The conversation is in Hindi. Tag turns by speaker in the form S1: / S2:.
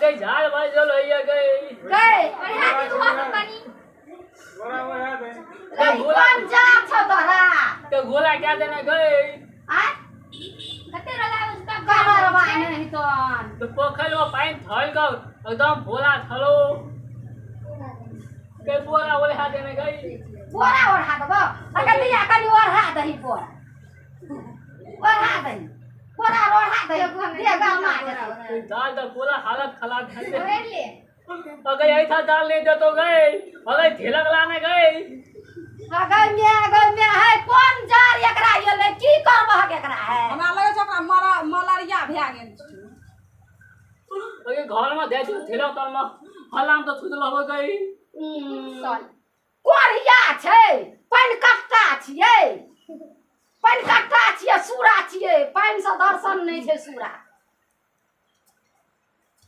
S1: गई झाड़ भाई जो लइया गई
S2: अरे हाथी तू हसन बनी
S3: बराबर है
S2: कौन जा छ तोरा
S1: तो गोला क्या देने गई
S2: आ कते रला उसका कमर बाने ही तो
S1: पोखर में पानी थल का एकदम भोला थलो के बोरा बोले हाथ देने गई
S2: बोरा और हाथ बा अगर दिया कनी और हाथ दही बोरा और हाथ दही बोरा और हाथ दही दिया गांव में
S1: दाल तो पूरा हालत खराब कर दे
S2: ले
S1: अगर यही था दाल नहीं दे तो गए अगर झिलक लाने गए
S2: अगर में है कौन जार एकरा ये ले की करबह एकरा है
S4: हमरा लगे छ ओकरा मलेरिया भए गेल
S1: अगर घर में दे दू झिलक तर में हलाम तो छुद लहो गई
S2: चल कोरिया छै पानी कट्टा छियै पानी कट्टा छियै सूरा छियै पानी से दर्शन नहीं छै सूरा